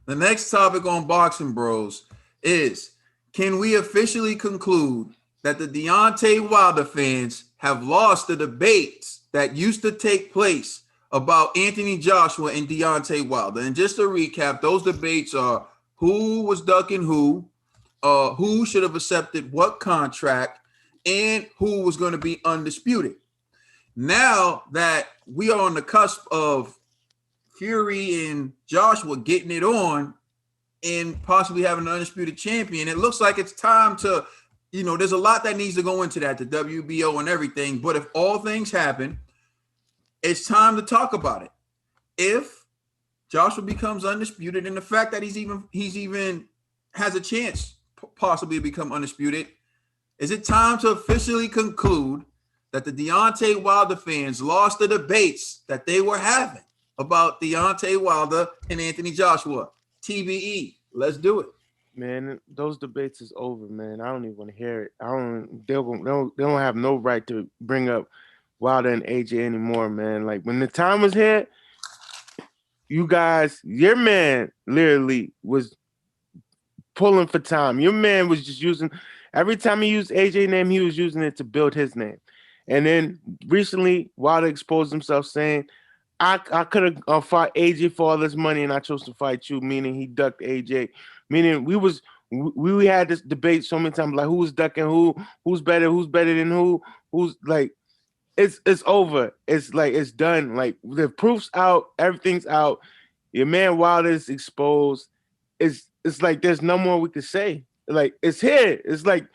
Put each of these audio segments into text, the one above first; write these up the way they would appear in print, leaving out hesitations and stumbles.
The next topic on Boxing Bros is: can we officially conclude that the Deontay Wilder fans have lost the debates that used to take place about Anthony Joshua and Deontay Wilder? And just to recap, those debates are who was ducking who should have accepted what contract, and who was going to be undisputed. Now that we are on the cusp of Fury and Joshua getting it on and possibly having an undisputed champion, it looks like it's time to, there's a lot that needs to go into that, the WBO and everything. But if all things happen, it's time to talk about it. If Joshua becomes undisputed, and the fact that he's even has a chance possibly to become undisputed, is it time to officially conclude that the Deontay Wilder fans lost the debates that they were having about Deontay Wilder and Anthony Joshua? TBE, let's do it. Man, those debates is over, man. I don't even want to hear it. They don't have no right to bring up Wilder and AJ anymore, man. Like, when the time was here, you guys, your man literally was pulling for time. Your man was just using, every time he used AJ name, he was using it to build his name. And then recently, Wilder exposed himself saying, I could have fought AJ for all this money and I chose to fight you, meaning he ducked AJ. Meaning we had this debate so many times, like, who's ducking who's better than who's like, it's over. It's like, it's done. Like, the proof's out, everything's out. Your man Wilder is exposed. It's like there's no more we could say. Like, it's here. It's like,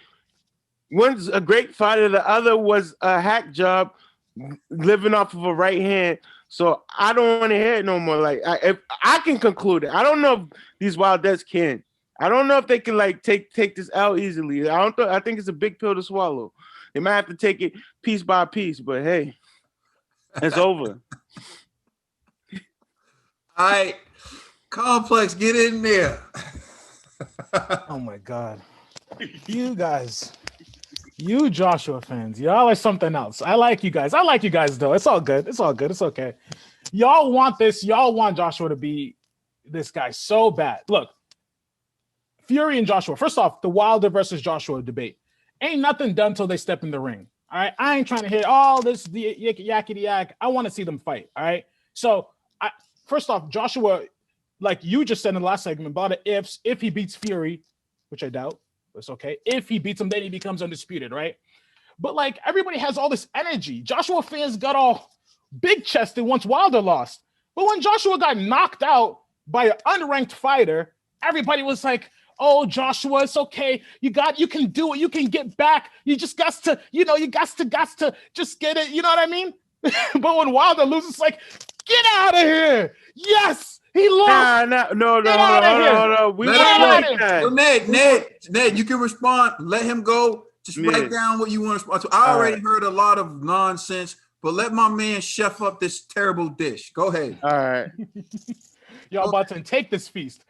one's a great fighter, the other was a hack job living off of a right hand. So I don't want to hear it no more. Like, if I can conclude it. I don't know if these Wildets can. I don't know if they can, like, take this out easily. I think it's a big pill to swallow. They might have to take it piece by piece, but hey, it's over. All right, Complex, get in there. Oh my God, you guys. You Joshua fans, y'all are something else. I like you guys. Though. It's all good. It's okay. Y'all want this. Y'all want Joshua to be this guy so bad. Look, Fury and Joshua. First off, the Wilder versus Joshua debate. Ain't nothing done till they step in the ring. All right. I ain't trying to hear all this yakety yak. I want to see them fight. All right. So first off, Joshua, like you just said in the last segment, about the ifs. If he beats Fury, which I doubt. It's okay. If he beats him, then he becomes undisputed, right? But like, everybody has all this energy. Joshua fans got all big chested once Wilder lost. But when Joshua got knocked out by an unranked fighter, everybody was like, oh, Joshua, it's okay. You can do it. You can get back. You just got to, you got to just get it. You know what I mean? But when Wilder loses, it's like, get out of here. Yes. He lost. No. We Ned, you can respond. Let him go. Just write down what you want to respond to. I already heard a lot of nonsense, but let my man chef up this terrible dish. Go ahead. All right. Y'all about to take this feast.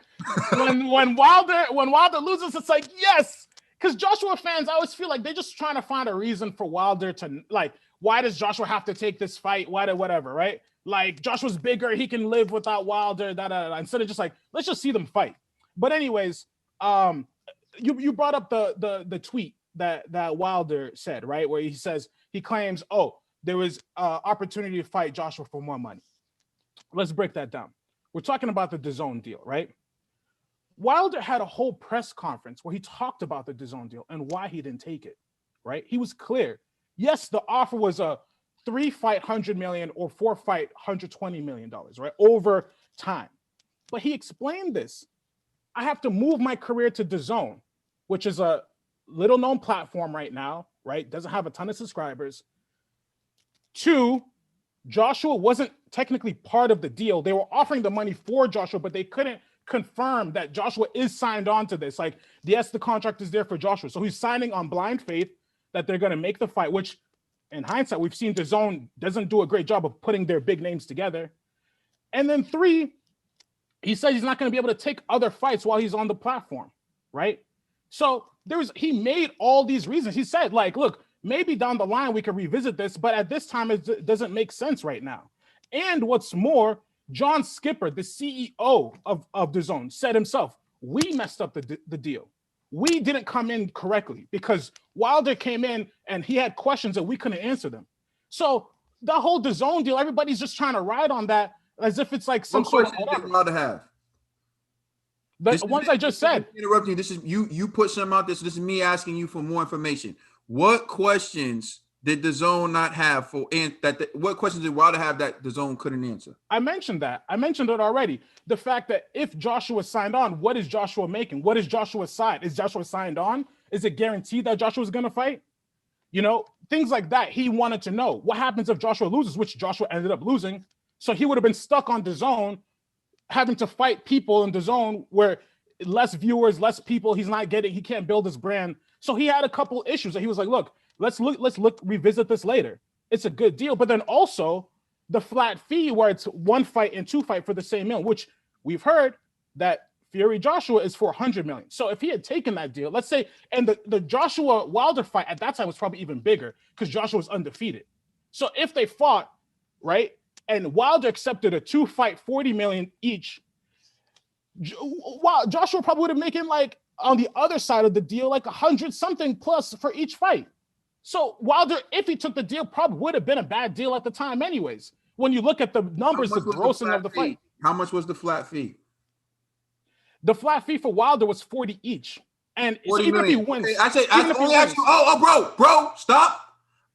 When Wilder loses, it's like, yes. Because Joshua fans, I always feel like they're just trying to find a reason for Wilder to, like, why does Joshua have to take this fight? Whatever, right? Like, Joshua's bigger, he can live without Wilder, instead of just like, let's just see them fight. But anyways, you brought up the tweet that Wilder said, right? Where he claims, there was opportunity to fight Joshua for more money. Let's break that down. We're talking about the DAZN deal, right? Wilder had a whole press conference where he talked about the DAZN deal and why he didn't take it, right? He was clear. Yes, the offer was a 3-fight $100 million or 4-fight $120 million, right? Over time. But he explained this. I have to move my career to DAZN, which is a little known platform right now, right? Doesn't have a ton of subscribers. 2, Joshua wasn't technically part of the deal. They were offering the money for Joshua, but they couldn't confirm that Joshua is signed on to this. Like, yes, the contract is there for Joshua. So he's signing on blind faith that they're going to make the fight, which in hindsight, we've seen DAZN doesn't do a great job of putting their big names together. And then 3, he said he's not going to be able to take other fights while he's on the platform, right? So he made all these reasons. He said, like, look, maybe down the line we can revisit this, but at this time it doesn't make sense right now. And what's more, John Skipper, the CEO of DAZN, said himself, we messed up the deal. We didn't come in correctly because Wilder came in and he had questions and we couldn't answer them. So the whole DAZN deal, everybody's just trying to ride on that as if it's like some sort of whatever. Did Wilder have? The ones I just said. Interrupting you. This is you put something out there. So this is me asking you for more information. What questions did DAZN not have for what questions did Wilder have that DAZN couldn't answer? I mentioned that. I mentioned it already. The fact that if Joshua signed on, what is Joshua making? What is Joshua's side? Is Joshua signed on? Is it guaranteed that Joshua's going to fight? You know, things like that. He wanted to know what happens if Joshua loses, which Joshua ended up losing. So he would have been stuck on DAZN, having to fight people in DAZN where less viewers, less people. He can't build his brand. So he had a couple issues that he was like, look, let's revisit this later. It's a good deal. But then also the flat fee where it's 1 fight and 2 fight for the same meal, which we've heard that Fury Joshua is for $100 million. So if he had taken that deal, let's say, and the Joshua Wilder fight at that time was probably even bigger because Joshua was undefeated. So if they fought, right, and Wilder accepted a 2 fight, $40 million each, Joshua probably would have making like on the other side of the deal, like 100 something plus for each fight. So Wilder, if he took the deal, probably would have been a bad deal at the time anyways. When you look at the numbers, the grossing of the fight. How much was the flat fee? The flat fee for Wilder was 40 each. And even if he wins. Okay, I only asked you, bro, stop.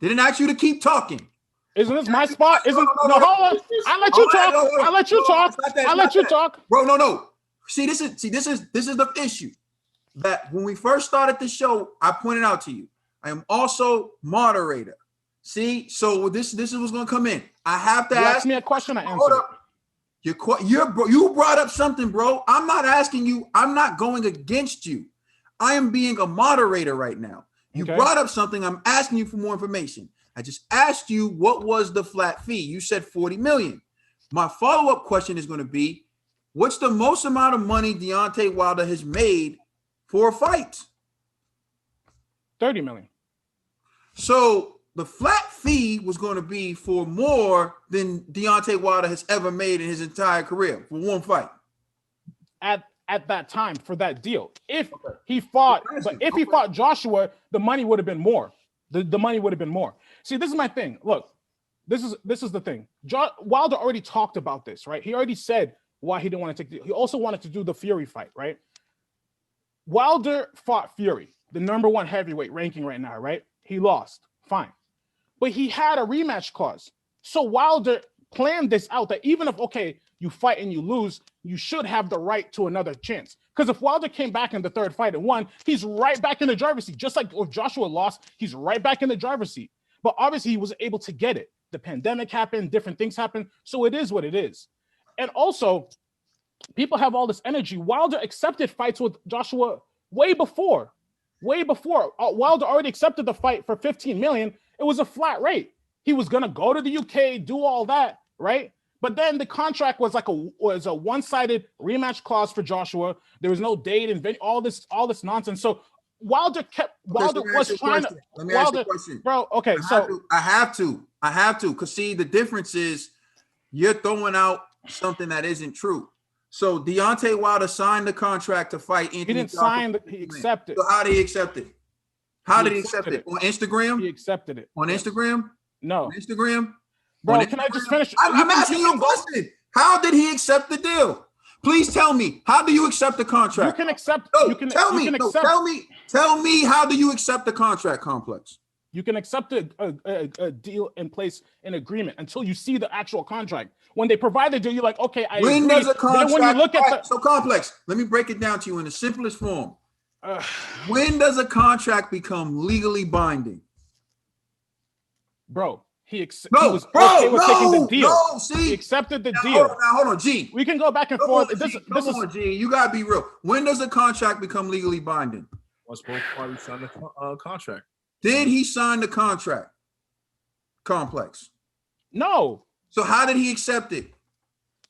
Didn't ask you to keep talking. Isn't this my spot? Hold on. I'll let you talk. I'll let you talk. I'll let you talk. Bro, no. See, this is the issue. That when we first started the show, I pointed out to you. I am also moderator. See, so this is what's gonna come in. I have to ask me a question. I answered it. You brought up something, bro. I'm not asking you. I'm not going against you. I am being a moderator right now. You brought up something. I'm asking you for more information. I just asked you what was the flat fee. You said 40 million. My follow-up question is going to be, what's the most amount of money Deontay Wilder has made for a fight? 30 million. So the flat fee was going to be for more than Deontay Wilder has ever made in his entire career for one fight. At that time for that deal. If he fought Joshua, the money would have been more. The money would have been more. See, this is my thing. Look, this is the thing. Wilder already talked about this, right? He already said why he didn't want to take he also wanted to do the Fury fight, right? Wilder fought Fury, the #1 heavyweight ranking right now, right? He lost. Fine. But he had a rematch clause. So Wilder planned this out that even if, you fight and you lose, you should have the right to another chance. Because if Wilder came back in the third fight and won, he's right back in the driver's seat. Just like if Joshua lost, he's right back in the driver's seat. But obviously he was able to get it. The pandemic happened, different things happened. So it is what it is. And also, people have all this energy. Wilder accepted fights with Joshua way before. Wilder already accepted the fight for 15 million. It was a flat rate. He was going to go to the UK, do all that, right? But then the contract was was a one-sided rematch clause for Joshua. There was no date and all this nonsense. So Wilder was trying to. Let me ask you a question, bro. Okay, I have to, because see, the difference is you're throwing out something that isn't true. So Deontay Wilder signed the contract to fight Anthony. He didn't sign. He accepted. So how did he accept it? How did he accept it? On Instagram? He accepted it. On Instagram? No. On Instagram? Bro, can I just finish? I'm asking you a question. How did he accept the deal? Please tell me. How do you accept the contract? You can accept. Tell me. How do you accept the contract, Complex? You can accept a deal in place, an agreement, until you see the actual contract. When they provide the deal, you're like, okay, I when agree. Does a contract? Then when you look at so Complex, let me break it down to you in the simplest form. When does a contract become legally binding? Bro. He was okay with taking the deal. He accepted the deal. Hold on, G. We can go back and forth. Come on, G. You gotta be real. When does a contract become legally binding? Once both parties sign the contract. Did he sign the contract? Complex. No. So how did he accept it?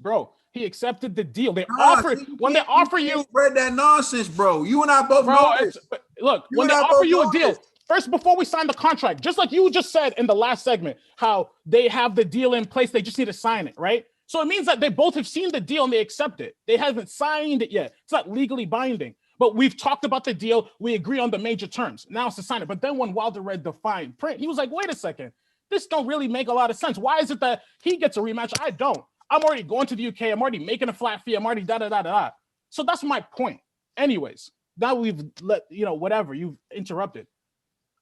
Bro, he accepted the deal. They offer you spread that nonsense, bro. You and I both know this. Look, when they offer you a deal. First, before we sign the contract, just like you just said in the last segment, how they have the deal in place, they just need to sign it, right? So it means that they both have seen the deal and they accept it. They haven't signed it yet. It's not legally binding. But we've talked about the deal. We agree on the major terms. Now it's to sign it. But then when Wilder read the fine print, he was like, wait a second. This don't really make a lot of sense. Why is it that he gets a rematch? I don't. I'm already going to the UK. I'm already making a flat fee. I'm already da-da-da-da-da. So that's my point. Anyways, now we've whatever. You've interrupted.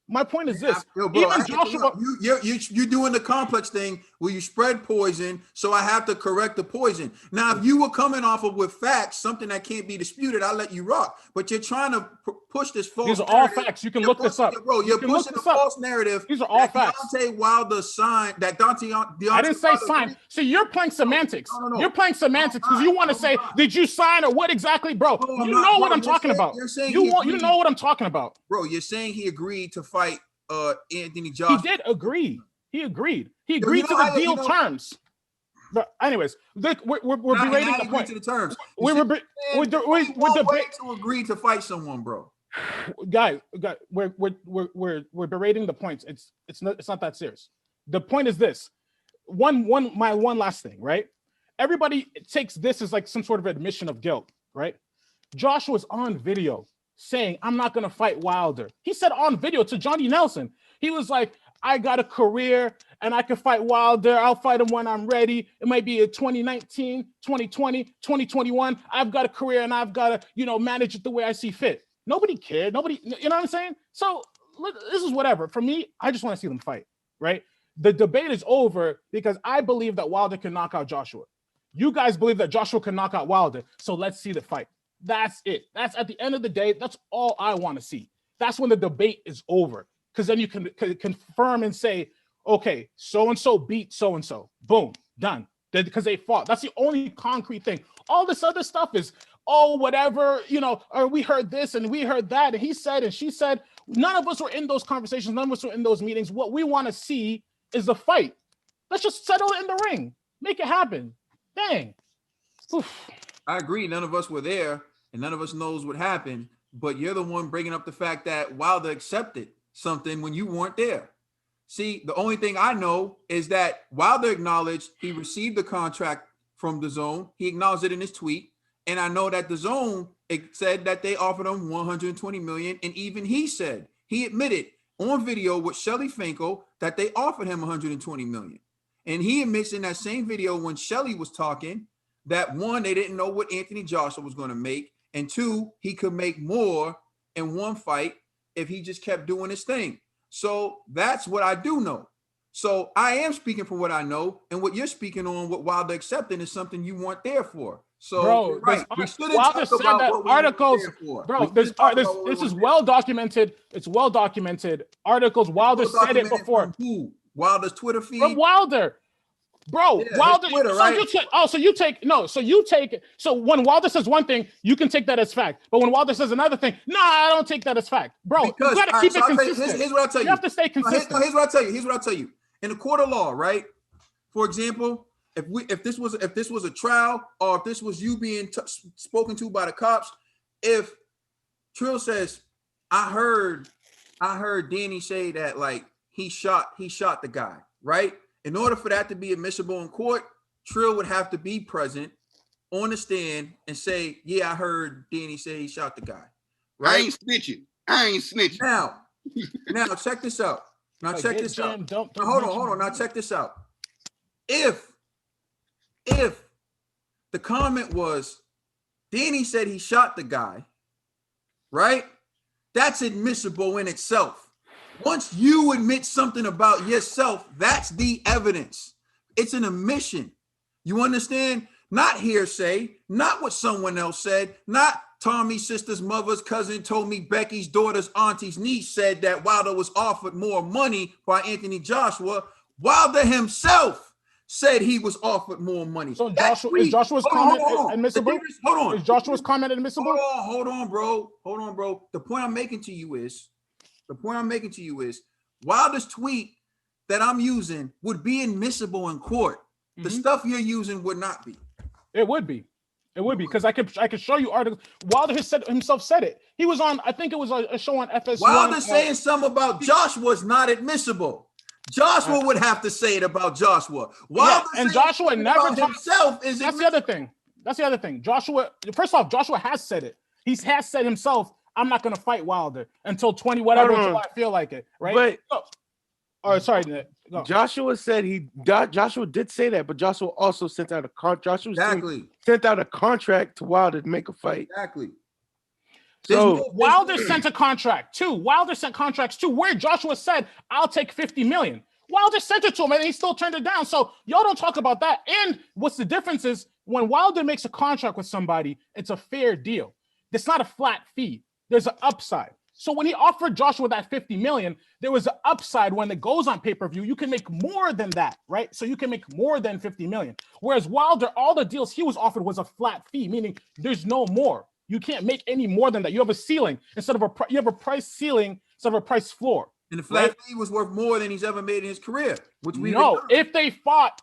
My point is this. Yo, bro, even Joshua, you're doing the complex thing where you spread poison, so I have to correct the poison. Now, if you were coming off of with facts, something that can't be disputed, I'll let you rock. But you're trying to push this false. These are all facts. You can look this up, bro. You're pushing a false narrative. These are all facts. Deontay Wilder signed that. Deontay I didn't say sign. See, you're playing semantics. No. You're playing semantics because you want to say, did you sign or what exactly, bro? You know what I'm talking about. You know what I'm talking about, bro. You're saying he agreed to fight Anthony Joshua. He did agree. He agreed to the deal terms. But anyways, we're berating the point. To the terms. We're to agree to fight someone, bro. Guys, we're berating the points. It's not that serious. The point is this. One last thing, right? Everybody takes this as like some sort of admission of guilt, right? Joshua's on video saying, I'm not going to fight Wilder. He said on video to Johnny Nelson, he was like, I got a career and I can fight Wilder. I'll fight him when I'm ready. It might be a 2019, 2020, 2021. I've got a career and I've got to, manage it the way I see fit. Nobody cared. Nobody, you know what I'm saying? So this is whatever. For me, I just want to see them fight, right? The debate is over because I believe that Wilder can knock out Joshua. You guys believe that Joshua can knock out Wilder. So let's see the fight. That's it. That's at the end of the day. That's all I want to see. That's when the debate is over. Because then you can confirm and say, okay, so-and-so beat so-and-so. Boom, done. Because they fought. That's the only concrete thing. All this other stuff is, whatever, or we heard this and we heard that, and he said and she said. None of us were in those conversations. None of us were in those meetings. What we want to see is the fight. Let's just settle it in the ring. Make it happen. Dang. Oof. I agree. None of us were there. And none of us knows what happened, but you're the one bringing up the fact that Wilder accepted something when you weren't there. See, the only thing I know is that Wilder acknowledged he received the contract from DAZN. He acknowledged it in his tweet. And I know that DAZN said that they offered him $120 million. And even he admitted on video with Shelly Finkel that they offered him $120 million. And he admits in that same video when Shelly was talking that one, they didn't know what Anthony Joshua was going to make. And two, he could make more in one fight if he just kept doing his thing. So that's what I do know. So I am speaking from what I know, and what you're speaking on, what Wilder accepting is something you weren't there for. So bro, right, we shouldn't Wilder talk said about that what we articles, were there for. bro. This is well documented. It's well documented. Articles. Wilder said it before. From who? Wilder's Twitter feed. From Wilder. Bro, Yeah, Wilder. Twitter, so right? you take it. So when Wilder says one thing, you can take that as fact. But when Wilder says another thing, I don't take that as fact, bro. Because, you gotta keep it so consistent. Here's what I'll tell you. You have to stay consistent. Here's what I'll tell you. In the court of law, right? For example, if this was a trial, or if this was you being spoken to by the cops, if Trill says, I heard Danny say that like he shot the guy, right? In order for that to be admissible in court, Trill would have to be present on the stand and say, yeah, I heard Danny say he shot the guy. Right? I ain't snitching. Now check this out. Check this out. Hold on. Now check this out. If the comment was Danny said he shot the guy, right? That's admissible in itself. Once you admit something about yourself, that's the evidence. It's an admission. You understand? Not hearsay, not what someone else said, not Tommy's sister's mother's cousin told me Becky's daughter's auntie's niece said that Wilder was offered more money by Anthony Joshua. Wilder himself said he was offered more money. So is Joshua's comment admissible? Hold on. Is Joshua's comment admissible? Hold on, bro. The point I'm making to you is Wilder's tweet that I'm using would be admissible in court. The stuff you're using would not be. It would be because I could show you articles. Wilder himself said it. He was on, I think it was a show on FS1. Wilder saying something about Joshua is not admissible. Joshua would have to say it about Joshua. Wilder and saying Joshua it never about himself is That's the other thing. That's the other thing. Joshua, first off, Joshua has said it. He has said himself, I'm not going to fight Wilder until 20 whatever, until I feel like it, right? But all right, sorry, Nick. Go. Joshua said Joshua did say that, but Joshua also sent out a contract. Sent out a contract to Wilder to make a fight. Exactly. So Wilder sent a contract too. Wilder sent contracts too, where Joshua said, I'll take 50 million. Wilder sent it to him and he still turned it down. So y'all don't talk about that. And what's the difference is when Wilder makes a contract with somebody, it's a fair deal. It's not a flat fee. There's an upside. So when he offered Joshua that 50 million, there was an upside. When it goes on pay-per-view, you can make more than that, right? So you can make more than 50 million. Whereas Wilder, all the deals he was offered was a flat fee, meaning there's no more. You can't make any more than that. You have a ceiling instead of you have a price ceiling instead of a price floor. And the flat fee was worth more than he's ever made in his career. Which we if they fought,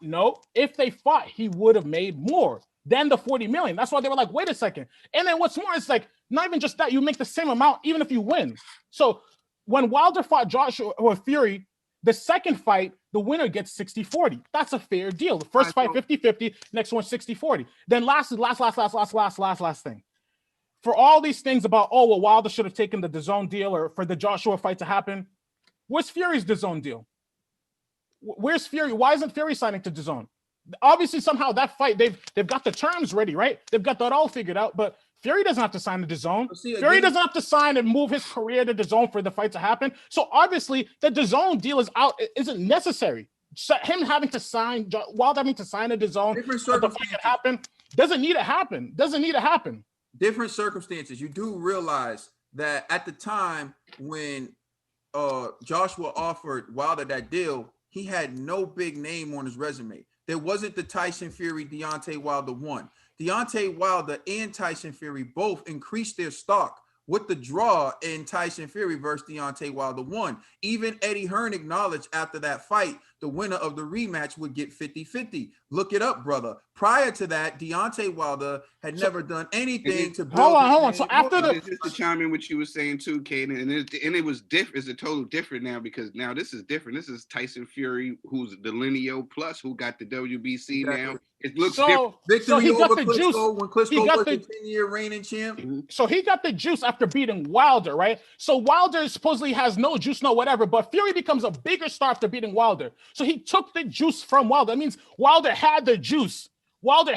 he would have made more than the 40 million. That's why they were like, wait a second. And then what's more, it's like not even just that, you make the same amount even if you win. So when Wilder fought Joshua or Fury, the second fight, the winner gets 60-40. That's a fair deal. The first fight 50-50, next one 60-40. Then last thing. For all these things about, Wilder should have taken the DAZN deal or for the Joshua fight to happen, where's Fury's DAZN deal? Where's Fury? Why isn't Fury signing to DAZN? Obviously, somehow that fight, they've got the terms ready, right? They've got that all figured out, but Fury doesn't have to sign the DAZN. Fury doesn't have to sign and move his career to DAZN for the fight to happen. So obviously, the DAZN deal isn't necessary. So him having to sign, Wilder having to sign a DAZN for the fight to happen, doesn't need to happen. Different circumstances. You do realize that at the time when Joshua offered Wilder that deal, he had no big name on his resume. There wasn't the Tyson Fury, Deontay Wilder one. Deontay Wilder and Tyson Fury both increased their stock with the draw in Tyson Fury versus Deontay Wilder one. Even Eddie Hearn acknowledged after that fight, the winner of the rematch would get 50-50. Look it up, brother. Prior to that, Deontay Wilder had never done anything to build. Hold on. So after just to chime in what you were saying too, Kaden, and it was different. It's a total different now because now this is different. This is Tyson Fury, who's the Lineal plus, who got the WBC now. It looks different. Victory over Klitschko juice. When Klitschko was the 10-year reigning champ. So he got the juice after beating Wilder, right? So Wilder supposedly has no juice, no whatever, but Fury becomes a bigger star after beating Wilder. So he took the juice from Wilder. That means Wilder had the juice. Wilder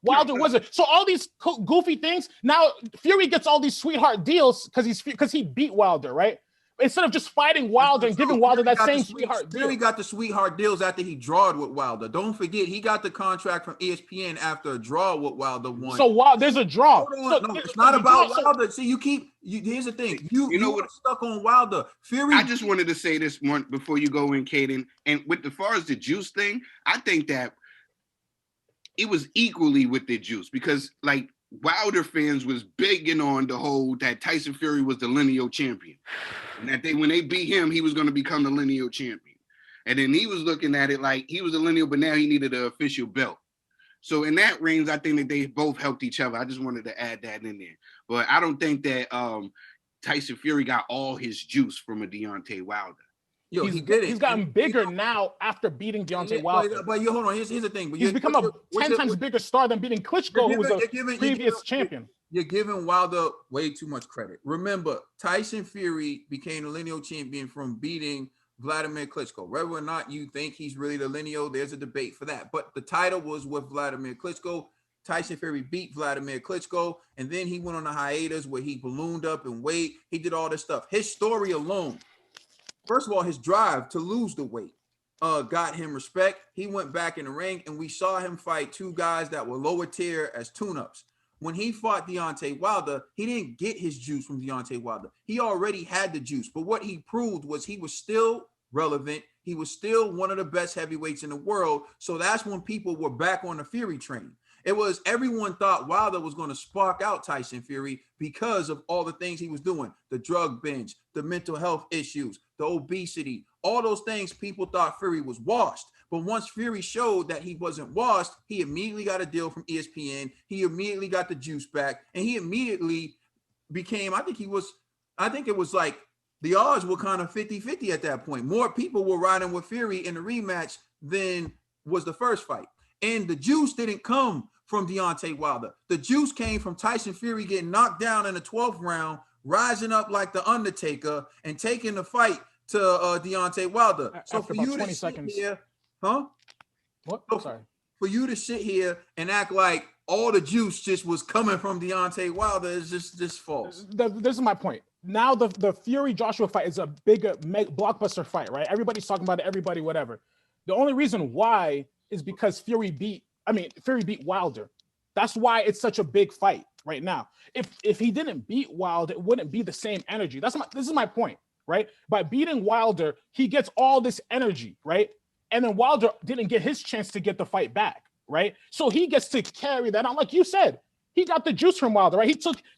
wasn't. So all these goofy things. Now Fury gets all these sweetheart deals because he beat Wilder, right? Instead of just fighting Wilder and giving Wilder that same sweetheart deal. Fury got the sweetheart deals after he drawed with Wilder. Don't forget, he got the contract from ESPN after a draw with Wilder won. So there's a draw. No, it's not about Wilder. See, here's the thing. You know what? Stuck on Wilder. Fury. I just wanted to say this one before you go in, Kaden. And with as far as the juice thing, I think that it was equally with the juice because like Wilder fans was begging on the whole that Tyson Fury was the lineal champion. And that when they beat him, he was going to become the lineal champion. And then he was looking at it like he was a lineal, but now he needed an official belt. So in that range, I think that they both helped each other. I just wanted to add that in there. But I don't think that Tyson Fury got all his juice from a Deontay Wilder. Yo, he did it. He's gotten bigger now after beating Deontay Wilder. But hold on. Here's the thing. He's become a 10 times bigger star than beating Klitschko, who was a previous champion. You're giving Wilder way too much credit. Remember, Tyson Fury became the lineal champion from beating Vladimir Klitschko. Whether or not you think he's really the lineal, there's a debate for that. But the title was with Vladimir Klitschko. Tyson Fury beat Vladimir Klitschko, and then he went on a hiatus where he ballooned up in weight. He did all this stuff. His story alone, first of all, his drive to lose the weight got him respect. He went back in the ring, and we saw him fight two guys that were lower tier as tune-ups. When he fought Deontay Wilder, he didn't get his juice from Deontay Wilder. He already had the juice, but what he proved was he was still relevant. He was still one of the best heavyweights in the world. So that's when people were back on the Fury train. It was everyone thought Wilder was going to spark out Tyson Fury because of all the things he was doing, the drug binge, the mental health issues, the obesity, all those things. People thought Fury was washed. But once Fury showed that he wasn't washed, he immediately got a deal from ESPN. He immediately got the juice back, and he immediately became, I think it was like the odds were kind of 50-50 at that point. More people were riding with Fury in the rematch than was the first fight. And the juice didn't come from Deontay Wilder. The juice came from Tyson Fury getting knocked down in the 12th round, rising up like the Undertaker, and taking the fight to Deontay Wilder. So After for about you 20 to seconds. sit here, huh? What? So Sorry. for you to sit here and act like all the juice just was coming from Deontay Wilder is just false. This is my point. Now the Fury Joshua fight is a bigger blockbuster fight, right? Everybody's talking about it, everybody, whatever. The only reason why is because Fury beat Wilder. That's why it's such a big fight right now. If he didn't beat Wilder, it wouldn't be the same energy. This is my point, right? By beating Wilder, he gets all this energy, right? And then Wilder didn't get his chance to get the fight back, right? So he gets to carry that on, like you said. He got the juice from Wilder, right?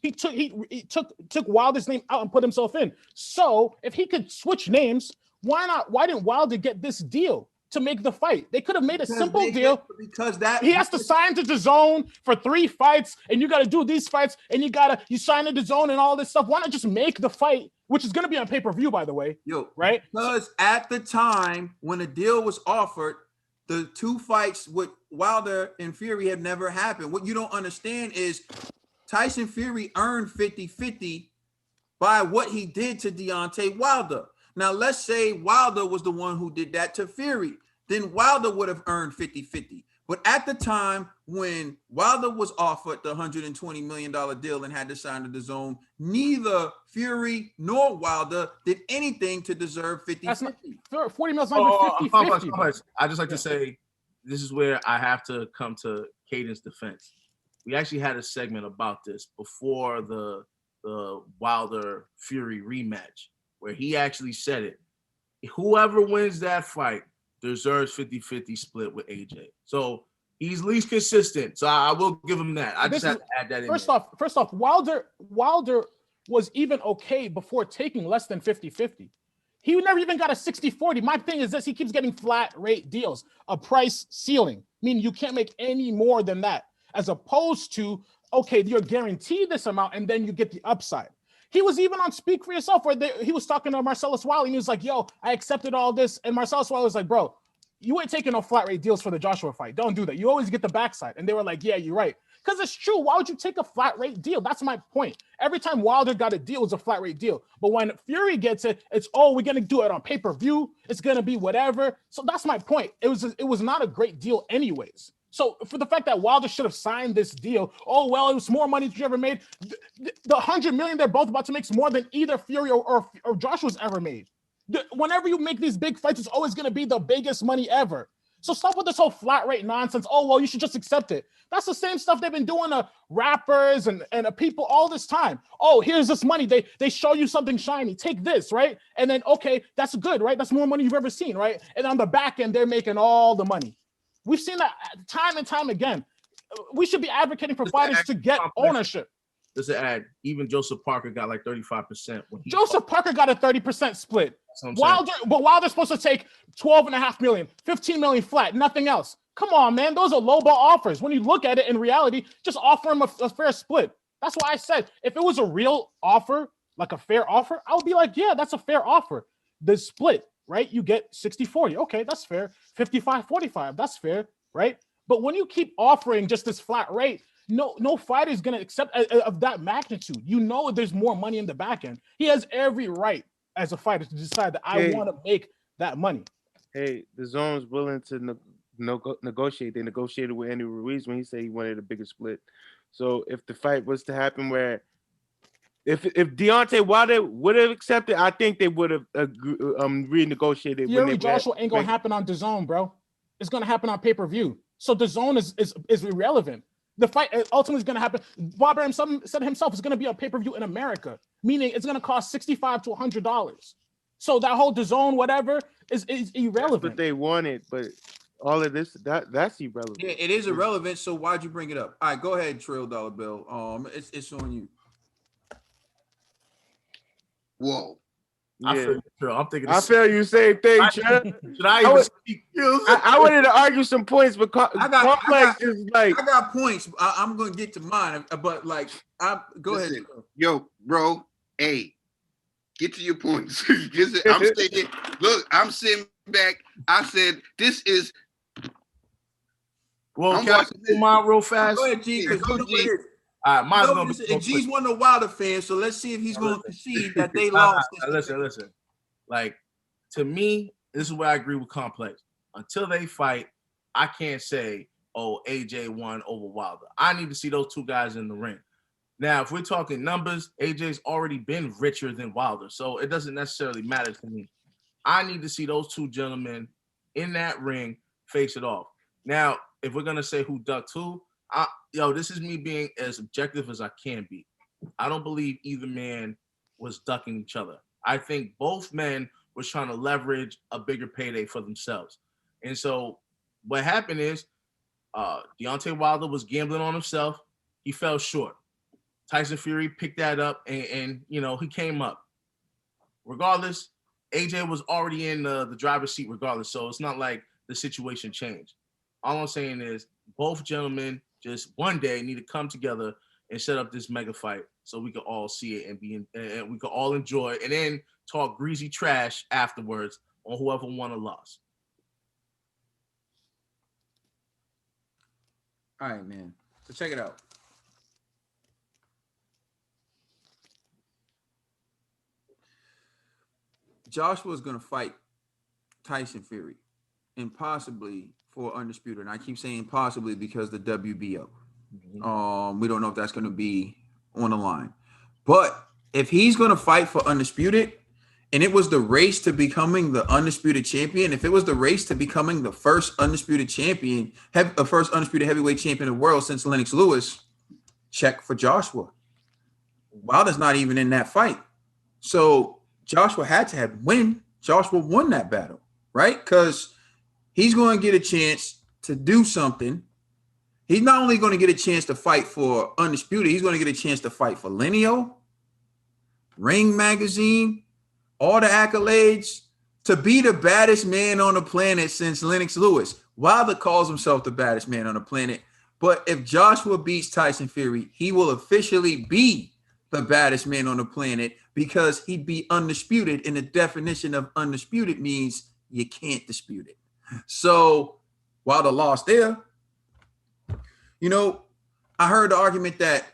He took Wilder's name out and put himself in. So if he could switch names, why not? Why didn't Wilder get this deal to make the fight? They could have made a simple deal. Because that he has to sign to DAZN for 3 fights, and you got to do these fights, and you sign to DAZN and all this stuff. Why not just make the fight, which is going to be on pay-per-view, by the way? Right? Because at the time when the deal was offered, the 2 fights with Wilder and Fury had never happened. What you don't understand is Tyson Fury earned 50-50 by what he did to Deontay Wilder. Now, let's say Wilder was the one who did that to Fury. Then Wilder would have earned 50-50. But at the time when Wilder was offered the $120 million deal and had to sign to DAZN, neither Fury nor Wilder did anything to deserve 50-50. $40 million is not even 50-50. I just like to say, this is where I have to come to Caden's defense. We actually had a segment about this before the Wilder Fury rematch, where he actually said it. Whoever wins that fight deserves 50-50 split with AJ. So he's least consistent. So I will give him that. I just have to add that in. First off, Wilder was even okay before taking less than 50-50. He never even got a 60-40. My thing is this: he keeps getting flat rate deals, a price ceiling, meaning you can't make any more than that, as opposed to, okay, you're guaranteed this amount and then you get the upside. He was even on Speak for Yourself where he was talking to Marcellus Wiley and he was like, yo, I accepted all this. And Marcellus Wiley was like, bro, you ain't taking no flat rate deals for the Joshua fight. Don't do that. You always get the backside. And they were like, yeah, you're right. Because it's true. Why would you take a flat rate deal? That's my point. Every time Wilder got a deal, it was a flat rate deal. But when Fury gets it, it's, oh, we're going to do it on pay-per-view. It's going to be whatever. So that's my point. It was not a great deal anyways. So for the fact that Wilder should have signed this deal, oh, well, it was more money than you ever made. The $100 million they're both about to make is more than either Fury or Joshua's ever made. Whenever you make these big fights, it's always going to be the biggest money ever. So stop with this whole flat rate nonsense. Oh, well, you should just accept it. That's the same stuff they've been doing to rappers and people all this time. Oh, here's this money. They show you something shiny. Take this, right? And then, okay, that's good, right? That's more money you've ever seen, right? And on the back end, they're making all the money. We've seen that time and time again. We should be advocating for fighters to get ownership. Just to add, even Joseph Parker got like 35%. Joseph Parker got a 30% split. Wilder's supposed to take 12.5 million, 15 million flat, nothing else. Come on, man. Those are lowball offers. When you look at it in reality, just offer him a fair split. That's why I said, if it was a real offer, like a fair offer, I would be like, yeah, that's a fair offer. The split, right? You get 60-40. Okay, that's fair. 55-45, that's fair, right? But when you keep offering just this flat rate, no fighter is going to accept of that magnitude. You know there's more money in the back end. He has every right as a fighter to decide that I want to make that money. Hey, the zone's willing to negotiate. They negotiated with Andy Ruiz when he said he wanted a bigger split. So if the fight was to happen where if Deontay Wilder would have accepted, I think they would have renegotiated. Fury Joshua ain't going to happen on DAZN, bro. It's going to happen on pay-per-view. So DAZN is irrelevant. The fight ultimately is going to happen. Bob Arum said himself it's going to be a pay-per-view in America, meaning it's going to cost $65 to $100. So that whole DAZN whatever is irrelevant. That's what they wanted, but all of this that's irrelevant. Yeah, it is irrelevant. So why'd you bring it up? All right, go ahead, Trill Dollar Bill. It's on you. Whoa. Yeah. I'm thinking. I feel you same thing, Trill. Should I even speak? I wanted to argue some points, but Complex is like. I got points. I'm going to get to mine, but like, go ahead. Yo, bro, hey, Get to your points. I'm sitting back. I said, this is. Well, I'm can I watching come this. on real fast? Go ahead, G, because Go, you know G. what it is. All right, mine's No, gonna be listen, real and G's quick. one of the Wilder fans, so let's see if he's Now, going to listen. concede that they Nah, lost. listen. Like, to me, this is where I agree with Complex. Until they fight, I can't say, oh, AJ won over Wilder. I need to see those two guys in the ring. Now, if we're talking numbers, AJ's already been richer than Wilder, so it doesn't necessarily matter to me. I need to see those two gentlemen in that ring face it off. Now, if we're gonna say who ducked who, this is me being as objective as I can be. I don't believe either man was ducking each other. I think both men were trying to leverage a bigger payday for themselves. And so what happened is Deontay Wilder was gambling on himself. He fell short. Tyson Fury picked that up and he came up. Regardless, AJ was already in the driver's seat regardless, so it's not like the situation changed. All I'm saying is both gentlemen just one day need to come together and set up this mega fight so we could all see it and we could all enjoy it and then talk greasy trash afterwards on whoever won or lost. All right, man. So check it out. Joshua's going to fight Tyson Fury and possibly for Undisputed. And I keep saying possibly because the WBO. We don't know if that's going to be on the line. But if he's going to fight for Undisputed and it was the race to becoming the Undisputed champion, if it was the race to becoming the first Undisputed champion, first Undisputed heavyweight champion of the world since Lennox Lewis, check for Joshua. Wilder's not even in that fight. So Joshua had to have win. Joshua won that battle, right? Because he's going to get a chance to do something. He's not only going to get a chance to fight for Undisputed, he's going to get a chance to fight for Lenio, Ring Magazine, all the accolades, to be the baddest man on the planet since Lennox Lewis. Wilder calls himself the baddest man on the planet. But if Joshua beats Tyson Fury, he will officially be the baddest man on the planet because he'd be undisputed. And the definition of undisputed means you can't dispute it. So Wilder lost there. I heard the argument that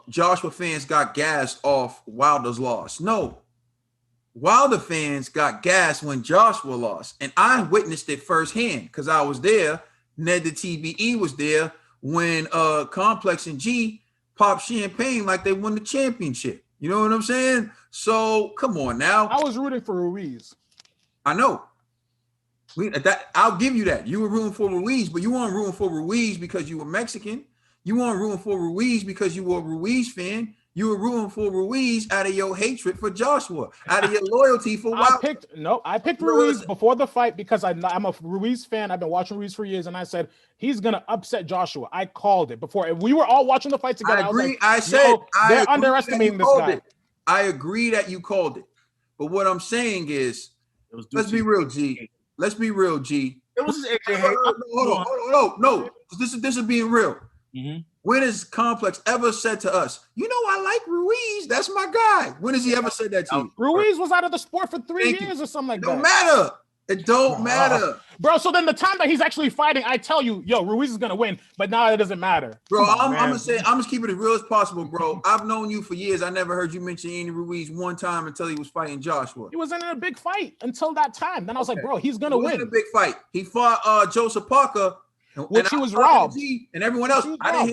Joshua fans got gassed off Wilder's loss. No, Wilder fans got gassed when Joshua lost. And I witnessed it firsthand because I was there. Ned the TBE was there when Complex and G popped champagne like they won the championship. You know what I'm saying? So come on now. I was rooting for Ruiz. I know. I'll give you that. You were rooting for Ruiz, but you weren't rooting for Ruiz because you were Mexican. You weren't rooting for Ruiz because you were a Ruiz fan. You were rooting for Ruiz out of your hatred for Joshua, out of your loyalty for Wilder. I picked Ruiz before the fight because I'm a Ruiz fan. I've been watching Ruiz for years, and I said he's gonna upset Joshua. I called it before. If we were all watching the fight together, I agree. I was like, they're underestimating this guy. I agree that you called it, but what I'm saying is, let's be real, G. Let's be real, G. It was just AJ. Hold on. No. This is being real. Mm-hmm. When has Complex ever said to us, I like Ruiz, that's my guy? When has he ever said that to you? Ruiz was out of the sport for 3 years or something like that. It don't matter. It don't matter. Bro, so then the time that he's actually fighting, I tell you, Ruiz is going to win, but now it doesn't matter. Bro, I'm just keeping it real as possible, bro. I've known you for years. I never heard you mention Andy Ruiz one time until he was fighting Joshua. He wasn't in a big fight until that time. Then I was like, bro, he's going to win. It was a big fight. He fought Joseph Parker. Which he was robbed. And everyone else. I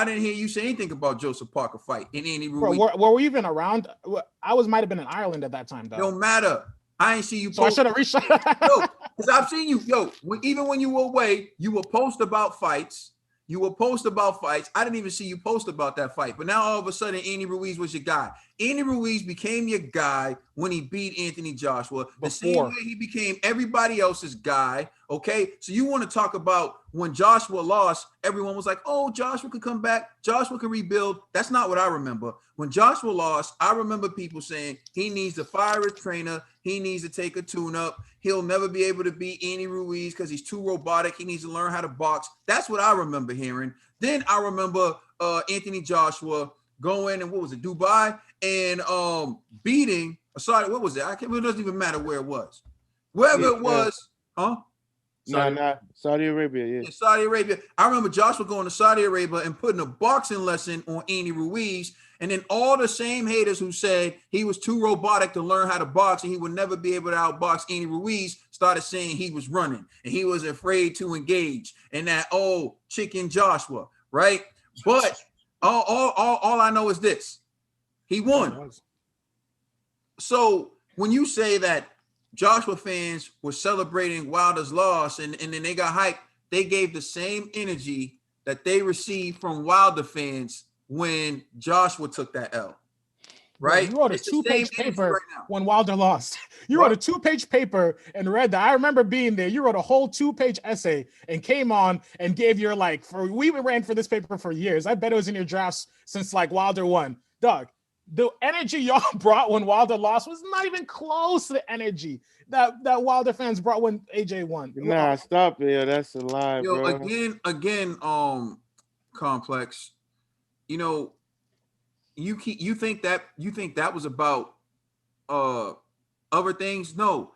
didn't hear you say anything about Joseph Parker fight in Andy Ruiz. Bro, were we even around? Might have been in Ireland at that time, though. Don't matter. I ain't see you. So I should have reached. Because I've seen you. Even when you were away, you will post about fights. I didn't even see you post about that fight. But now all of a sudden, Andy Ruiz was your guy. Andy Ruiz became your guy when he beat Anthony Joshua. The same way he became everybody else's guy. Okay, so you want to talk about when Joshua lost, everyone was like, oh, Joshua could come back. Joshua could rebuild. That's not what I remember. When Joshua lost, I remember people saying he needs to fire his trainer. He needs to take a tune-up. He'll never be able to beat Andy Ruiz because he's too robotic. He needs to learn how to box. That's what I remember hearing. Then I remember Anthony Joshua going and Dubai, and beating. Sorry, what was it? I can't. It doesn't even matter where it was. Wherever it was, huh? Saudi Arabia, Yeah, Saudi Arabia. I remember Joshua going to Saudi Arabia and putting a boxing lesson on Andy Ruiz, and then all the same haters who said he was too robotic to learn how to box and he would never be able to outbox Andy Ruiz started saying he was running and he was afraid to engage and that chicken Joshua, right? But all I know is this: he won. So when you say that Joshua fans were celebrating Wilder's loss and then they got hyped, they gave the same energy that they received from Wilder fans when Joshua took that L. Right? You wrote a 2-page paper when Wilder lost. You wrote a 2-page paper and read that. I remember being there. You wrote a whole 2-page essay and came on and gave your we ran for this paper for years. I bet it was in your drafts since Wilder won. Doug, the energy y'all brought when Wilder lost was not even close to the energy that Wilder fans brought when AJ won. Nah, stop it. Yo, that's a lie, bro. Again, Complex. You think that was about other things? No,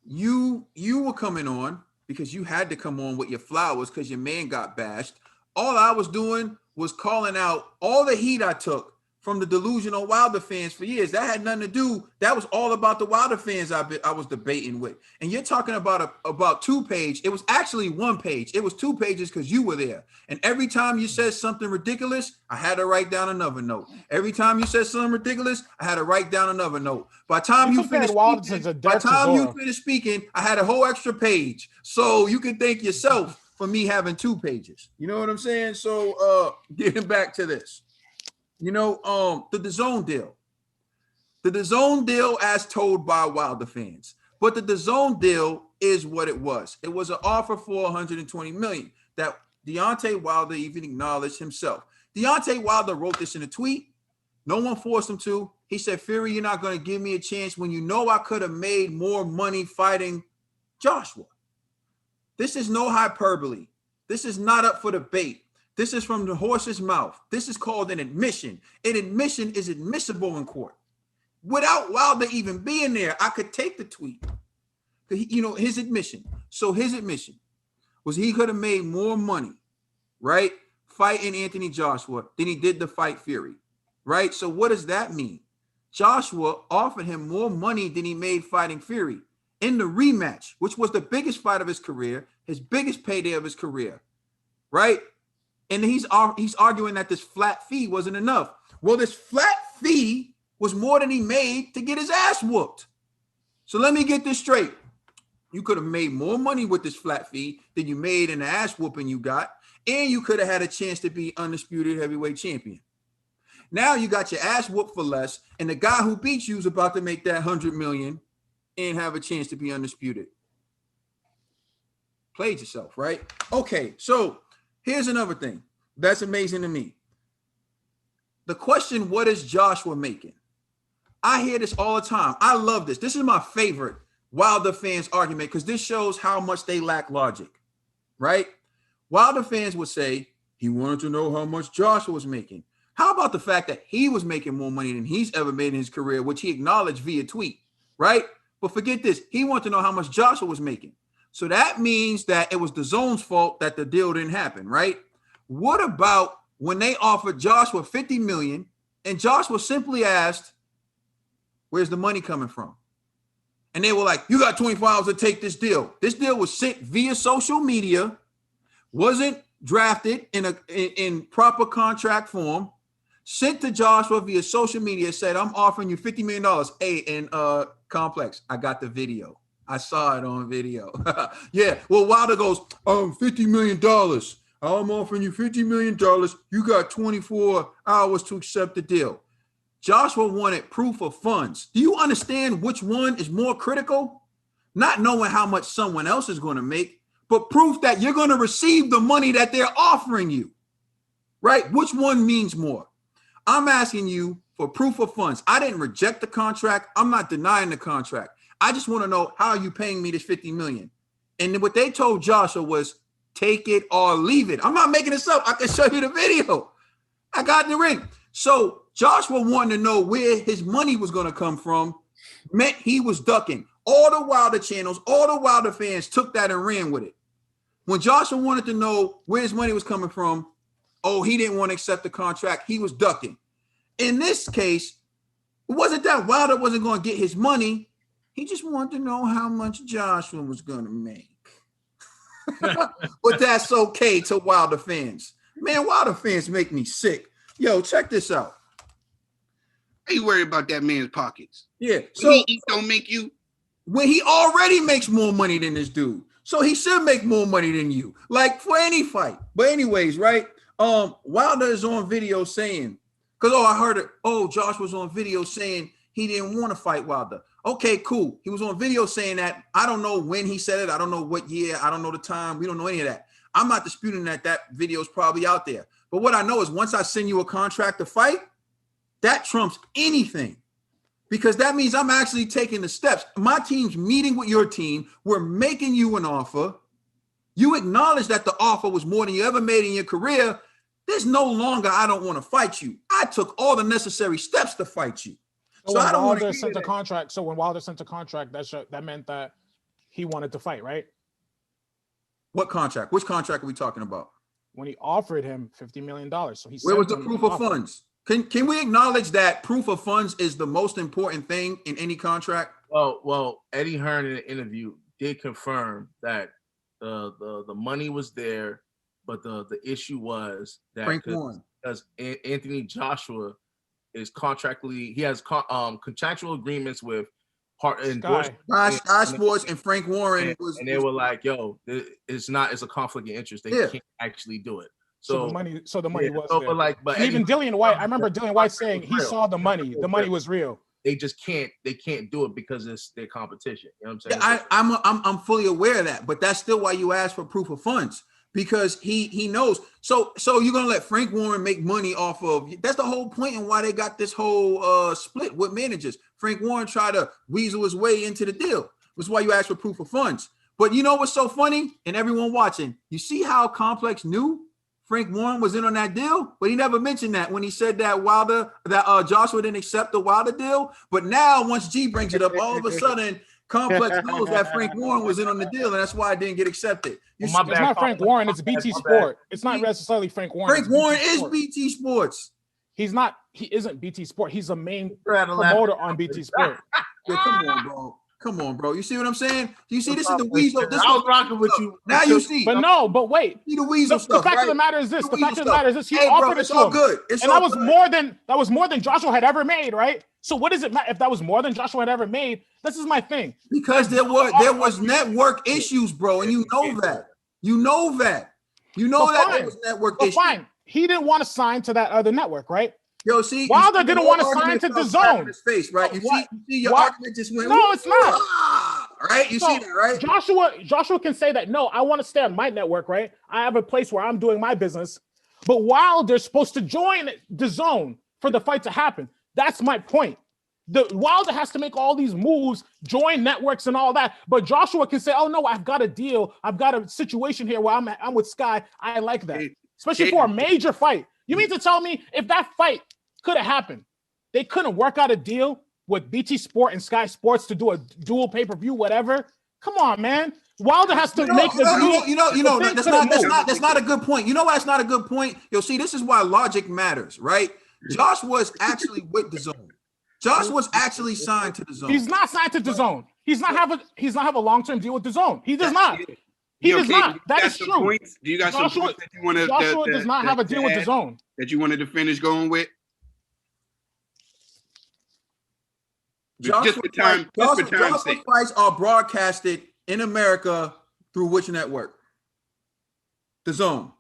you were coming on because you had to come on with your flowers because your man got bashed. All I was doing was calling out all the heat I took from the delusional Wilder fans for years. That had nothing to do. That was all about the Wilder fans I was debating with. And you're talking about 2-page. It was actually 1 page. It was 2 pages because you were there. And every time you said something ridiculous, I had to write down another note. Every time you said something ridiculous, I had to write down another note. By the time you finished speaking, I had a whole extra page. So you can thank yourself for me having 2 pages. You know what I'm saying? So getting back to this. The DAZN deal. The DAZN deal as told by Wilder fans. But the DAZN deal is what it was. It was an offer for $120 million that Deontay Wilder even acknowledged himself. Deontay Wilder wrote this in a tweet. No one forced him to. He said, Fury, you're not going to give me a chance when you know I could have made more money fighting Joshua. This is no hyperbole. This is not up for debate. This is from the horse's mouth. This is called an admission. An admission is admissible in court. Without Wilder even being there, I could take the tweet. His admission. So his admission was he could have made more money, right, fighting Anthony Joshua than he did to fight Fury, right? So what does that mean? Joshua offered him more money than he made fighting Fury in the rematch, which was the biggest fight of his career, his biggest payday of his career, right? And he's arguing that this flat fee wasn't enough. Well, this flat fee was more than he made to get his ass whooped. So let me get this straight. You could have made more money with this flat fee than you made in the ass whooping you got, and you could have had a chance to be undisputed heavyweight champion. Now you got your ass whooped for less, and the guy who beat you is about to make that $100 million and have a chance to be undisputed. Played yourself, right? Okay, so here's another thing that's amazing to me. The question, what is Joshua making? I hear this all the time. I love this. This is my favorite Wilder fans argument because this shows how much they lack logic, right? Wilder fans would say he wanted to know how much Joshua was making. How about the fact that he was making more money than he's ever made in his career, which he acknowledged via tweet, right? But forget this. He wanted to know how much Joshua was making. So that means that it was the DAZN's fault that the deal didn't happen, right? What about when they offered Joshua $50 million and Joshua simply asked, where's the money coming from? And they were like, you got 24 hours to take this deal. This deal was sent via social media, wasn't drafted in proper contract form, sent to Joshua via social media, said, I'm offering you $50 million. Hey, and Complex, I got the video. I saw it on video. Yeah. Well, Wilder goes, $50 million. I'm offering you $50 million. You got 24 hours to accept the deal. Joshua wanted proof of funds. Do you understand which one is more critical? Not knowing how much someone else is going to make, but proof that you're going to receive the money that they're offering you, right? Which one means more? I'm asking you for proof of funds. I didn't reject the contract. I'm not denying the contract. I just want to know, how are you paying me this $50 million? And what they told Joshua was, take it or leave it. I'm not making this up. I can show you the video. I got in the ring. So Joshua wanting to know where his money was going to come from meant he was ducking. All the Wilder channels, all the Wilder fans took that and ran with it. When Joshua wanted to know where his money was coming from, oh, he didn't want to accept the contract. He was ducking. In this case, it wasn't that Wilder wasn't going to get his money. He just wanted to know how much Joshua was going to make. But that's okay to Wilder fans. Man, Wilder fans make me sick. Yo, check this out. Are you worried about that man's pockets? Yeah. So he don't make you. When he already makes more money than this dude. So he should make more money than you. Like for any fight. But anyways, right? Wilder is on video saying, because I heard it. Oh, Josh was on video saying he didn't want to fight Wilder. Okay, cool. He was on video saying that. I don't know when he said it. I don't know what year. I don't know the time. We don't know any of that. I'm not disputing that video is probably out there. But what I know is once I send you a contract to fight, that trumps anything. Because that means I'm actually taking the steps. My team's meeting with your team. We're making you an offer. You acknowledge that the offer was more than you ever made in your career. There's no longer, I don't want to fight you. I took all the necessary steps to fight you. So I don't want to sent a contract. So when Wilder sent a contract, that meant that he wanted to fight, right? What contract? Which contract are we talking about? When he offered him $50 million. So he where was the proof of funds? Can we acknowledge that proof of funds is the most important thing in any contract? Well, Eddie Hearn in the interview did confirm that the money was there, but the issue was that because Anthony Joshua is contractually, he has contractual agreements with Sky Sports and Frank Warren and they were like, yo, it's a conflict of interest. They can't actually do it. So the money was there. But even Dillian White, I remember Dillian White saying he saw the money. The money was real. They just can't do it because it's their competition. You know what I'm saying? Yeah, I'm fully aware of that, but that's still why you ask for proof of funds, because he knows. So you're gonna let Frank Warren make money off of, that's the whole point and why they got this whole split with managers. Frank Warren tried to weasel his way into the deal. That's why you ask for proof of funds. But you know what's so funny? And everyone watching, you see how Complex knew Frank Warren was in on that deal, but he never mentioned that when he said that Joshua didn't accept the Wilder deal. But now once G brings it up, all of a sudden Complex knows that Frank Warren was in on the deal, and that's why it didn't get accepted. It's not Frank Warren, it's BT Sport. It's not necessarily Frank Warren. Frank Warren is BT Sports. He's not. He isn't BT Sport. He's a main promoter on BT Sport. Yeah, come on, bro. You see what I'm saying? You see, this is the weasel. This I was rocking with you. Now you see. But wait. See the weasel the stuff, fact of the matter is this. He offered it to him. Good. That was more than Joshua had ever made, right? So what does it matter if that was more than Joshua had ever made? This is my thing. Because there was network issues, bro, and you know that. You know that there was network issues. Fine. He didn't want to sign to that other network, right? Yo, see, Wilder didn't want to sign to the zone. His face, right? You see your argument just went. No, it's not. Right? You see that, right? Joshua can say that. No, I want to stay on my network, right? I have a place where I'm doing my business. But Wilder's supposed to join the zone for the fight to happen. That's my point. The Wilder has to make all these moves, join networks and all that. But Joshua can say, "Oh no, I've got a deal. I've got a situation here where I'm with Sky. I like that, especially for a major fight." You mean to tell me if that fight could have happened, they couldn't work out a deal with BT Sport and Sky Sports to do a dual pay-per-view, whatever? Come on, man. Wilder has to make the deal. That's not a good point. You know why it's not a good point? Yo, see, this is why logic matters, right? Josh was actually with the zone. Josh was actually signed to the zone. He's not signed to the zone. He's not have a long-term deal with the zone. He does not. He does not. That is true. Do you got some points that you want to? Joshua does not have a deal with the zone. That you wanted to finish going with? Joshua's fights are broadcasted in America through which network? The Zone.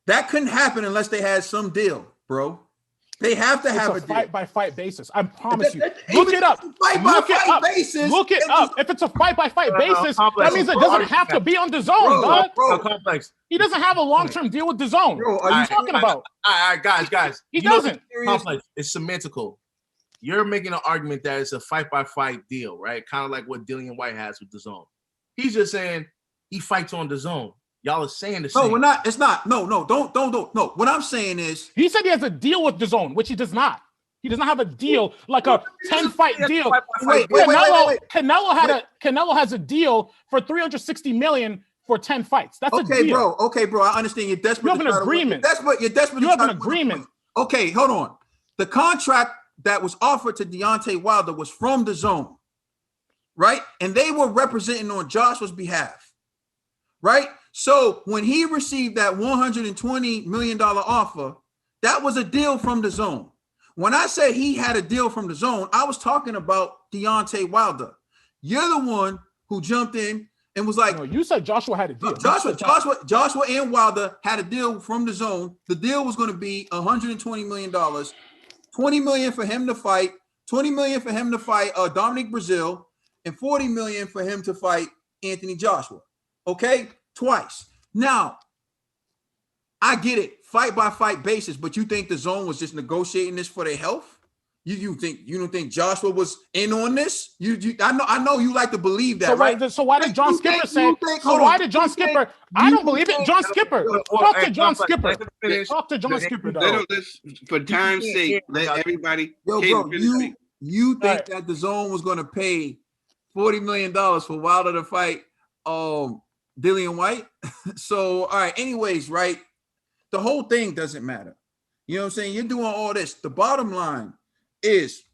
That couldn't happen unless they had some deal, bro. They have to have a fight by fight basis. I promise you. Look it up. Look it up. If it's a fight by fight basis, that means it doesn't have to be on the zone, dog. Complex. He doesn't have a long-term deal with the zone. Bro, what are you talking about? All right, guys. He doesn't. Complex. It's semantical. You're making an argument that it's a fight by fight deal, right? Kind of like what Dillian White has with the zone. He's just saying he fights on the zone. Y'all are saying the same. No, we're not. It's not. No. Don't. No. What I'm saying is, he said he has a deal with DAZN, which he does not. He does not have a deal like a 10-fight deal. wait. Canelo has a deal for $360 million for 10 fights. That's a deal. Okay, bro. I understand you're desperate. You have an agreement. You're desperate. You have an agreement. Okay, hold on. The contract that was offered to Deontay Wilder was from DAZN, right? And they were representing on Joshua's behalf, right? So when he received that $120 million offer, that was a deal from DAZN. When I said he had a deal from DAZN, I was talking about Deontay Wilder. You're the one who jumped in and was like, no, you said Joshua had a deal. Joshua and Wilder had a deal from DAZN. The deal was going to be $120 million, $20 million for him to fight, $20 million for him to fight Dominic Brazil, and $40 million for him to fight Anthony Joshua. Okay, twice. Now, I get it, fight by fight basis, but you think DAZN was just negotiating this for their health? You don't think Joshua was in on this? I know you like to believe that, right? So why did John Skipper say? Why did John Skipper? I don't believe it. John Skipper. Talk to John Skipper. Talk to John Skipper. For time's sake, let everybody. Yo, bro, you think that DAZN was going to pay $40 million for Wilder to fight Dillian White? So, all right. Anyways, right? The whole thing doesn't matter. You know what I'm saying? You're doing all this. The bottom line is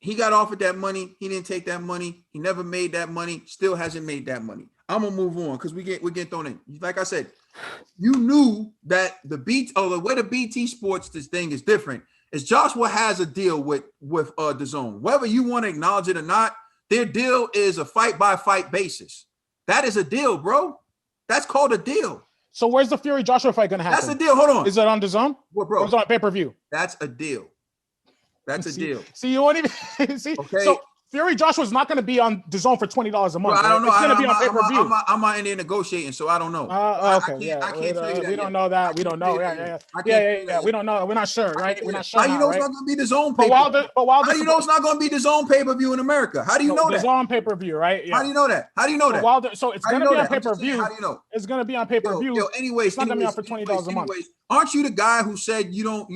he got offered that money. He didn't take that money. He never made that money. Still hasn't made that money. I'm gonna move on because we're getting thrown in. Like I said, you knew that the way the BT Sports this thing is different. Is Joshua has a deal with DAZN. Whether you want to acknowledge it or not, their deal is a fight by fight basis. That is a deal, bro. That's called a deal. So where's the Fury Joshua fight gonna happen? That's a deal. Hold on. Is it on DAZN? What, bro? Or is it on pay-per-view? That's a deal. That's a deal. See, you won't even see. Okay. So Fury Joshua is not going to be on DAZN for $20 a month. Bro, I don't know. It's going to be on pay-per-view. I'm not in there negotiating, so I don't know. Okay. I can't tell you that. We don't know that. We don't know. Yeah. We don't know. We're not sure, right? We're not sure. How you know it's not going to be DAZN pay-per-view? How do you know it's not going to be DAZN pay-per-view in America? How do you know that? DAZN pay-per-view, right? Yeah. How do you know that? How do you know that? Wilder, so it's going to be on pay-per-view. How do you know? It's going to be on pay-per-view. Anyways, it's not going to be on for $20 a month. Aren't you the guy who said you don't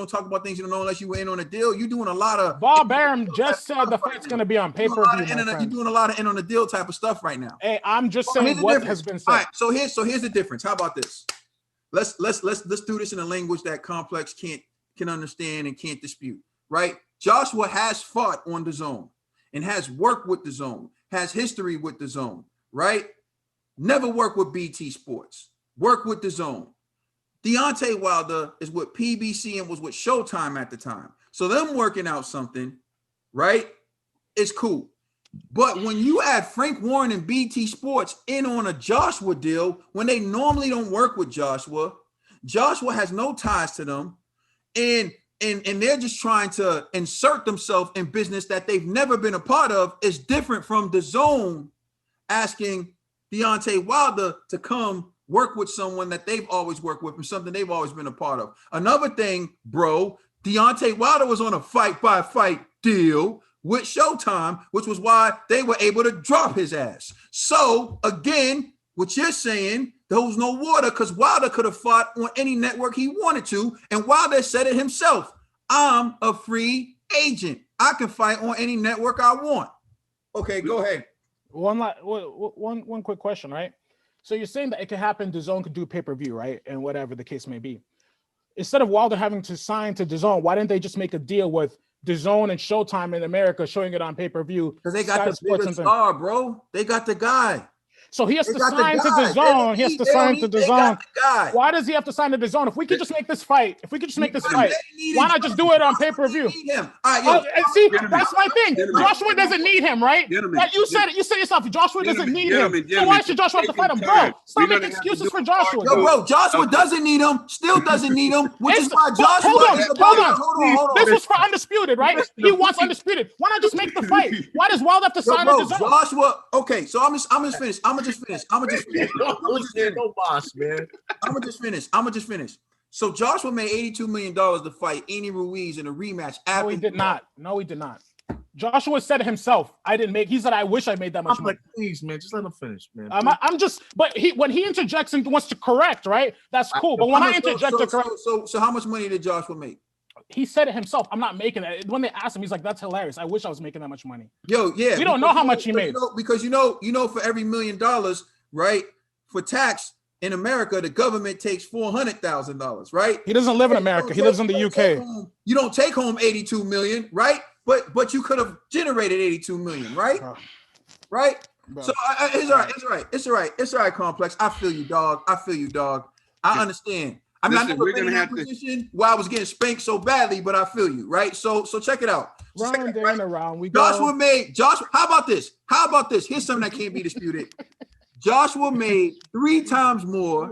talk about things you don't know unless you were in on a deal? You're doing a lot of Bob Arum just said the fight's going to be on pay-per-view. You're doing a lot of in on the deal type of stuff right now. Hey, I'm just saying what has been said. All right, so here's the difference. How about this? Let's do this in a language that Complex can understand and can't dispute. Right? Joshua has fought on DAZN and has worked with DAZN, has history with DAZN. Right? Never worked with BT Sports. Worked with DAZN. Deontay Wilder is with PBC and was with Showtime at the time. So them working out something, right, is cool. But when you add Frank Warren and BT Sports in on a Joshua deal, when they normally don't work with Joshua has no ties to them, and they're just trying to insert themselves in business that they've never been a part of, is different from DAZN asking Deontay Wilder to come work with someone that they've always worked with and something they've always been a part of. Another thing, bro, Deontay Wilder was on a fight-by-fight deal with Showtime, which was why they were able to drop his ass. So, again, what you're saying, there was no water because Wilder could have fought on any network he wanted to, and Wilder said it himself. I'm a free agent. I can fight on any network I want. Okay, go ahead. One quick question, right? So you're saying that it could happen, DAZN could do pay-per-view, right? And whatever the case may be. Instead of Wilder having to sign to DAZN, why didn't they just make a deal with DAZN and Showtime in America, showing it on pay-per-view? Because they got the bigger star, bro. They got the guy. So he has to sign to DAZN. He has to sign to DAZN. Why does he have to sign to DAZN? If we could just make this fight, why not just do it on pay-per-view? And see, that's my thing. Joshua doesn't need him, right? You said yourself, Joshua doesn't need him. So why should Joshua have to fight him? Bro, stop making excuses for Joshua. Yo, bro, Joshua doesn't need him, still doesn't need him, which is why Joshua. Hold on. This was for Undisputed, right? He wants Undisputed. Why not just make the fight? Why does Wilder have to sign to DAZN? Joshua, okay, so I'm just finished. I'm gonna just finish. So Joshua made $82 million to fight Andy Ruiz in a rematch. No, he did not. Joshua said himself, I didn't make. He said, I wish I made that much I'm money. like, please, man, just let him finish, man. I'm just, but when he interjects and wants to correct, right? That's cool. But when I interject to correct, so how much money did Joshua make? he said it himself. I'm not making that. When they asked him, he's like, "That's hilarious. I wish I was making that much money." Yo, yeah. We don't know how much he made. Because for every $1 million, right? For tax in America, the government takes $400,000, right? He doesn't live in America. He lives in the UK. You don't take home 82 million, right? But you could have generated 82 million, right? Right? Bro. So it's all right, Complex. I feel you, dog. I understand. I'm not never been in that position where I was getting spanked so badly, but I feel you, right? So check it out. Round and around we go. Joshua. How about this? Here's something that can't be disputed. Joshua made 3 times more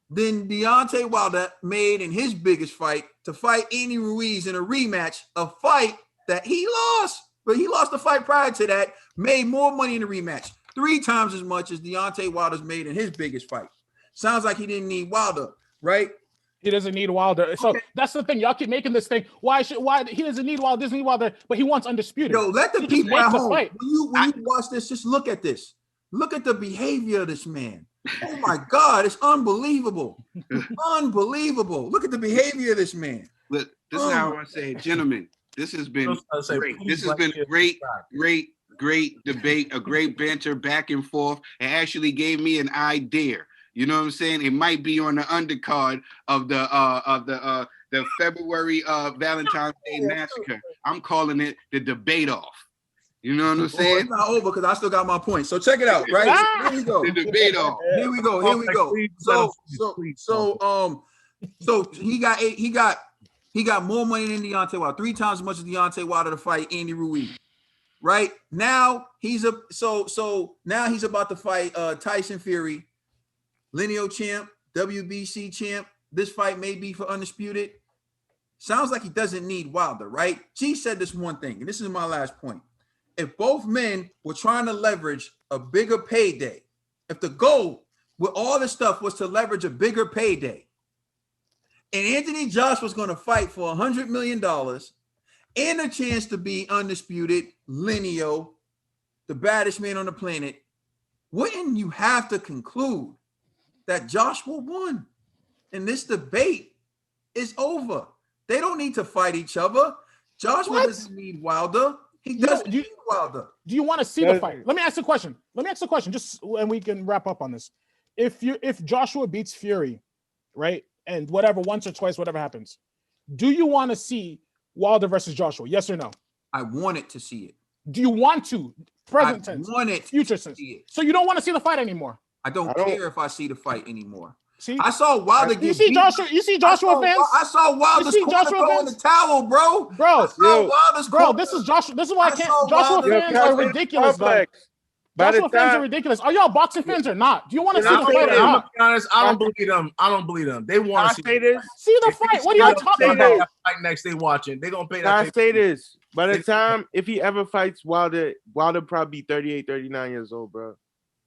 than Deontay Wilder made in his biggest fight to fight Andy Ruiz in a rematch, a fight that he lost. But he lost the fight prior to that, made more money in the rematch. 3 times as much as Deontay Wilder's made in his biggest fight. Sounds like he didn't need Wilder, right? He doesn't need Wilder. So that's the thing. Y'all keep making this thing. Why he doesn't need Wilder, doesn't need Wilder, but he wants undisputed. Yo, let the people at home. When you watch this, just look at this. Look at the behavior of this man. Oh my God, it's unbelievable. Unbelievable. Look at the behavior of this man. Look, this is how I say, gentlemen, this has been great. This has been a great debate, a great banter back and forth. It actually gave me an idea. You know what I'm saying? It might be on the undercard of the February Valentine's Day massacre. I'm calling it the debate off. You know what I'm saying? It's not over because I still got my point. So check it out, right? Here we go. The debate off. Here we go. So he got more money than Deontay Wilder, 3 times as much as Deontay Wilder to fight Andy Ruiz. Right now he's about to fight Tyson Fury, lineal champ, WBC champ. This fight may be for undisputed. Sounds like he doesn't need Wilder, right? G said this one thing, and this is my last point. If both men were trying to leverage a bigger payday, if the goal with all this stuff was to leverage a bigger payday, and Anthony Joshua was going to fight for $100 million and a chance to be undisputed, lineal, the baddest man on the planet, wouldn't you have to conclude that Joshua won? And this debate is over. They don't need to fight each other. Joshua doesn't need Wilder. He doesn't need Wilder. Do you want to see the fight? Let me ask a question. Just and we can wrap up on this. If Joshua beats Fury, right, and whatever, once or twice, whatever happens, do you want to see Wilder versus Joshua? Yes or no? I wanted to see it. Do you want to? Present tense. Future tense. So you don't want to see the fight anymore? I don't care if I see the fight anymore. See, I saw Wilder get beat. You see Joshua fans? I saw Wilder's corner throw in the towel, bro. This is Joshua. This is why I can't. Joshua fans are ridiculous, man. Joshua fans are ridiculous. Are y'all boxing fans or not? Do you want to see the fight or not? Be honest, I don't believe them. They want to see this. See the fight. What are y'all talking about? Fight next, they watching. They gonna pay that. I say this. By the time, if he ever fights Wilder probably be 38, 39 years old, bro.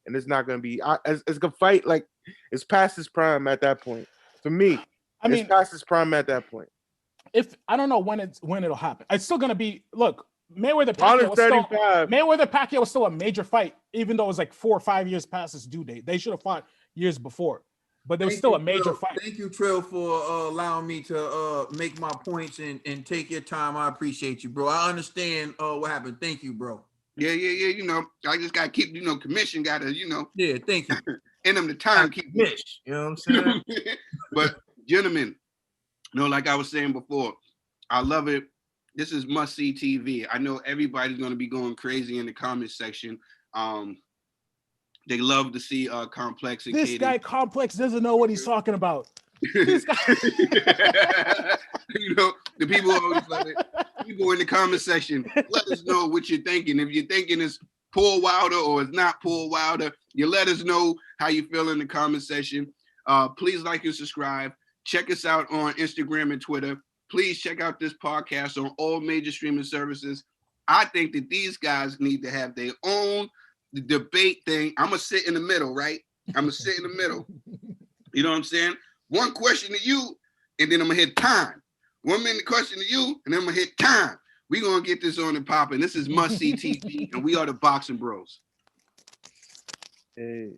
And it's not going to be, it's going to fight like it's past his prime at that point. For me, it's past his prime at that point. If I don't know when it'll happen. It's still going to be, look, Mayweather-Pacquiao was still a major fight, even though it was like 4 or 5 years past its due date. They should have fought years before, but there was still a major fight. Thank you, Trill, for allowing me to make my points and take your time. I appreciate you, bro. I understand what happened. Thank you, bro. Yeah. You know, I just gotta keep, commission gotta, Yeah, thank you. And them the time keep Mitch. You know what I'm saying? But gentlemen, like I was saying before, I love it. This is must-see TV. I know everybody's gonna be going crazy in the comment section. They love to see Complex and this Katie. Guy Complex doesn't know what he's talking about. This guy. The people always love it. People in the comment section, let us know what you're thinking. If you're thinking it's Paul Wilder or it's not Paul Wilder, you let us know how you feel in the comment section. Please like and subscribe. Check us out on Instagram and Twitter. Please check out this podcast on all major streaming services. I think that these guys need to have their own debate thing. I'm going to sit in the middle, right? I'm going to sit in the middle. You know what I'm saying? One question to you, and then I'm going to hit time. 1 minute question to you, and then I'm going to hit time. We're gonna get this on and popping. This is Must See TV, and we are the Boxing Bros. Hey.